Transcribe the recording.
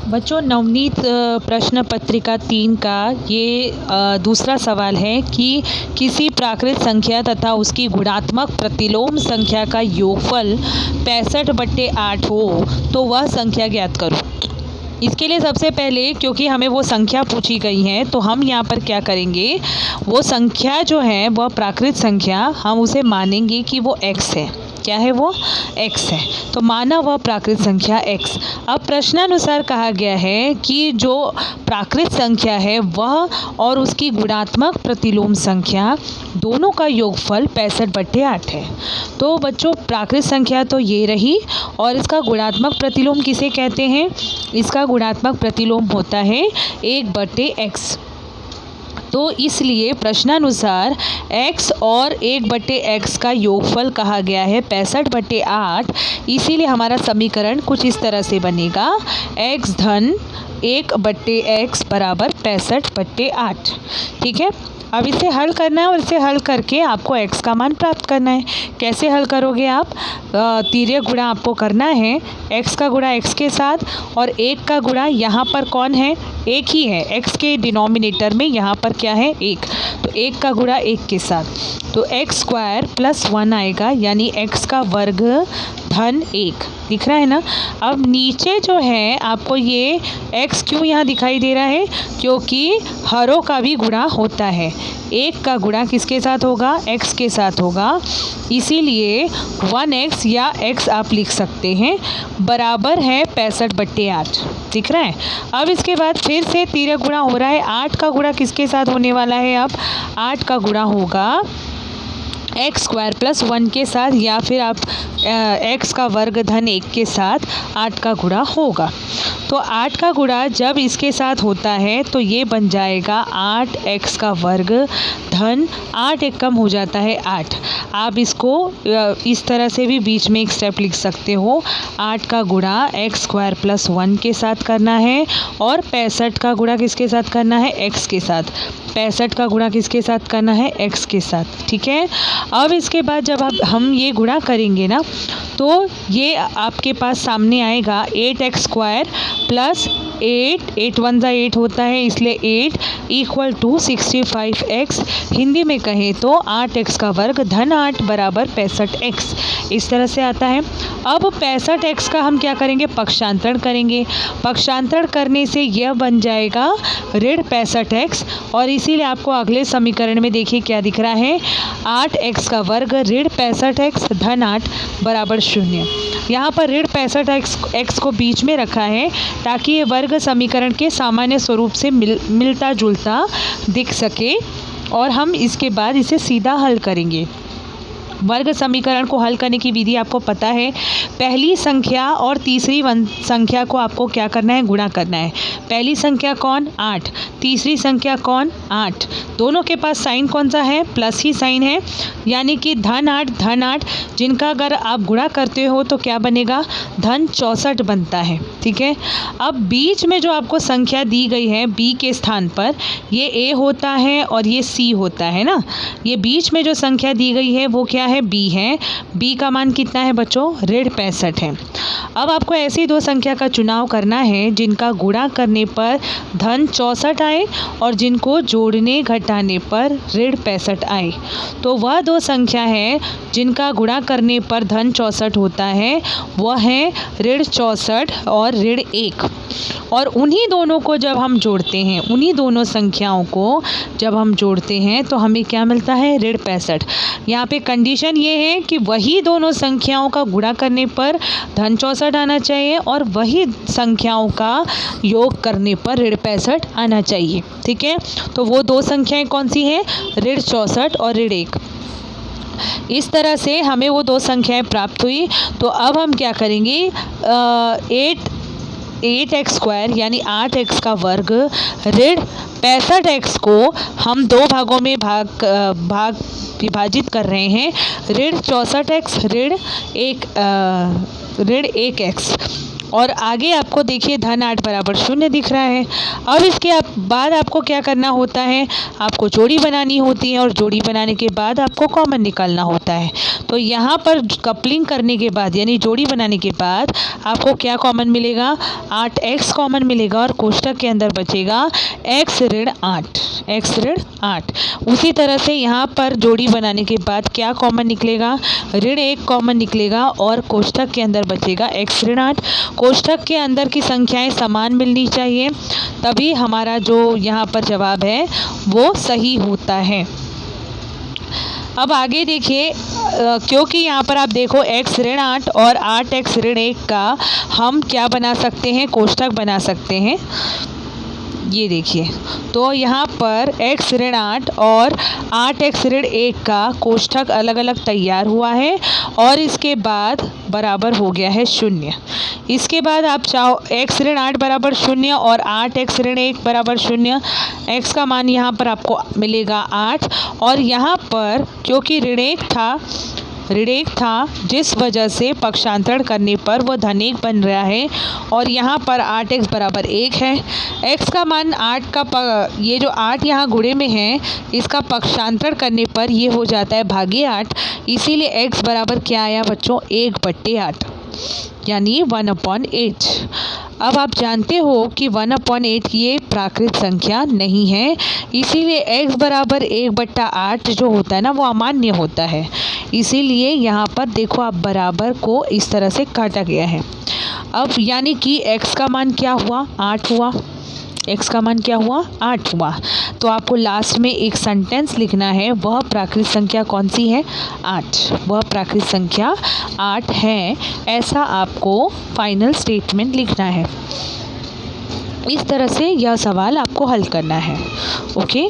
बच्चों, नवनीत प्रश्न पत्रिका 3 का ये दूसरा सवाल है कि किसी प्राकृत संख्या तथा उसकी गुणात्मक प्रतिलोम संख्या का योगफल 65/8 हो तो वह संख्या ज्ञात करो। इसके लिए सबसे पहले, क्योंकि हमें वो संख्या पूछी गई है, तो हम यहाँ पर क्या करेंगे, वो संख्या जो है वह प्राकृत संख्या, हम उसे मानेंगे कि वो x है। क्या है वो? x है। तो माना वह प्राकृत संख्या x। अब प्रश्नानुसार कहा गया है कि जो प्राकृत संख्या है वह और उसकी गुणात्मक प्रतिलोम संख्या दोनों का योगफल 65/8 है। तो बच्चों, प्राकृत संख्या तो ये रही, और इसका गुणात्मक प्रतिलोम किसे कहते हैं? इसका गुणात्मक प्रतिलोम होता है 1/x। तो इसलिए प्रश्नानुसार x और 1/x का योगफल कहा गया है 65/8। इसीलिए हमारा समीकरण कुछ इस तरह से बनेगा, x धन 1/x बराबर 65/8। ठीक है। अब इसे हल करना है और इसे हल करके आपको x का मान प्राप्त करना है। कैसे हल करोगे आप? तिर्यक गुणा आपको करना है, x का गुणा x के साथ और 1 का गुणा यहाँ पर कौन है? 1 ही है। x के डिनोमिनेटर में यहाँ पर क्या है? 1। तो 1 का गुणा 1 के साथ, तो x² + 1 आएगा, यानी x का वर्ग धन 1। दिख रहा है ना? अब नीचे जो है आपको ये x क्यों यहाँ दिखाई दे रहा है? क्योंकि हरों का भी गुणा होता है। 1 का गुणा किसके साथ होगा? x के साथ होगा। इसीलिए 1x या x आप लिख सकते हैं, बराबर है 65/8। दिख रहा है? अब इसके बाद फिर से तिर्यक गुणा हो रहा है। 8 का गुणा किसके साथ होने वाला है? अब 8 का गुणा होगा x² + 1 के साथ, या फिर आप x का वर्ग धन 1 के साथ 8 का गुणा होगा। तो 8 का गुणा जब इसके साथ होता है तो ये बन जाएगा 8x का वर्ग धन 8 एक कम हो जाता है 8। आप इसको इस तरह से भी बीच में एक स्टेप लिख सकते हो। 8 का गुणा x² + 1 के साथ करना है, और 65 का गुणा किसके साथ करना है? x के साथ। 65 का गुणा किसके साथ करना है? x के साथ। ठीक है। अब इसके बाद जब हम ये गुणा करेंगे ना, तो ये आपके पास सामने आएगा 8x² + 8 1 8 होता है, इसलिए 8 = 65x। हिंदी में कहें तो 8x का वर्ग धन 8 बराबर 65x। इस तरह से आता है। अब 65x का हम क्या करेंगे? पक्षांतरण करेंगे। पक्षांतरण करने से यह बन जाएगा ऋण 65x, और इसीलिए आपको अगले समीकरण में देखिए क्या दिख रहा है, 8x का वर्ग ऋण 65x धन 8 बराबर 0। यहाँ पर ऋण 65x को बीच में रखा है ताकि ये वर्ग समीकरण के सामान्य स्वरूप से मिलता जुलता दिख सके, और हम इसके बाद इसे सीधा हल करेंगे। वर्ग समीकरण को हल करने की विधि आपको पता है। पहली संख्या और तीसरी संख्या को आपको क्या करना है? गुणा करना है। पहली संख्या कौन? 8। तीसरी संख्या कौन? 8। दोनों के पास साइन कौन सा है? प्लस ही साइन है, यानी कि धन 8 जिनका अगर आप गुणा करते हो तो क्या बनेगा? धन 64 बनता है। ठीक है। अब बीच में जो आपको संख्या दी गई है b के स्थान पर, ये a होता है और ये c होता है ना। ये बीच में जो संख्या दी गई है वो क्या है? b है। b का मान कितना है बच्चों? ऋण 65 है। अब आपको ऐसी दो संख्या का चुनाव करना है जिनका गुणा करने पर धन 64 आए और जिनको जोड़ने घटाने पर ऋण 65 आए। तो वह दो संख्या है जिनका गुणा करने पर धन 64 होता है, वह है ऋण 64 और ऋण 1। और उन्हीं दोनों को जब हम जोड़ते हैं, उन्हीं दोनों संख्याओं को जब हम जोड़ते हैं तो हमें क्या मिलता है? ऋण 65। यहाँ पे कंडीशन ये है कि वही दोनों संख्याओं का गुणा करने पर धन 64 आना चाहिए और वही संख्याओं का योग करने पर ऋण 65 आना चाहिए। ठीक है। तो वो दो संख्याएं कौन सी हैं? ऋण 64 और ऋण 1। इस तरह से हमें वो दो संख्याएं प्राप्त हुई। तो अब हम क्या करेंगे? 8x² यानी 8x का वर्ग ऋण 65x को हम दो भागों में विभाजित कर रहे हैं। ऋण 64x ऋण 1x, और आगे आपको देखिए धन 8 बराबर 0 दिख रहा है। अब इसके बाद आपको क्या करना होता है, आपको जोड़ी बनानी होती है और जोड़ी बनाने के बाद आपको कॉमन निकालना होता है। तो यहाँ पर कपलिंग करने के बाद यानी जोड़ी बनाने के बाद आपको क्या कॉमन मिलेगा, 8x कॉमन मिलेगा और कोष्ठक के अंदर बचेगा x ऋण 8। उसी तरह से यहाँ पर जोड़ी बनाने के बाद क्या कॉमन निकलेगा, ऋण 1 कॉमन निकलेगा और कोष्ठक के अंदर बचेगा x ऋण 8। कोष्ठक के अंदर की संख्याएं समान मिलनी चाहिए, तभी हमारा जो यहाँ पर जवाब है वो सही होता है। अब आगे देखिए, क्योंकि यहाँ पर आप देखो x ऋण 8 और 8x ऋण 1 का हम क्या बना सकते हैं, कोष्ठक बना सकते हैं। ये देखिए, तो यहाँ पर x ऋण 8 और 8x ऋण 1 का कोष्ठक अलग अलग तैयार हुआ है और इसके बाद बराबर हो गया है 0। इसके बाद आप चाहो x ऋण 8 बराबर 0 और 8x ऋण 1 बराबर 0, x का मान यहाँ पर आपको मिलेगा 8 और यहाँ पर क्योंकि ऋण 1 था जिस वजह से पक्षांतरण करने पर वो धन 1 बन रहा है और यहाँ पर 8x बराबर 1 है। x का मान 8 का ये जो 8 यहाँ गुणे में है इसका पक्षांतरण करने पर ये हो जाता है भागे 8, इसीलिए x बराबर क्या आया बच्चों, 1/8 यानी 1/8। अब आप जानते हो कि 1/8 ये प्राकृत संख्या नहीं है, इसीलिए x बराबर 1/8 जो होता है ना वो अमान्य होता है। इसीलिए यहाँ पर देखो आप बराबर को इस तरह से काटा गया है। अब यानी कि x का मान क्या हुआ, 8 हुआ। x का मान क्या हुआ, 8 हुआ। तो आपको लास्ट में एक सेंटेंस लिखना है, वह प्राकृत संख्या कौन सी है, 8। वह प्राकृत संख्या 8 है, ऐसा आपको फाइनल स्टेटमेंट लिखना है। इस तरह से यह सवाल आपको हल करना है। ओके।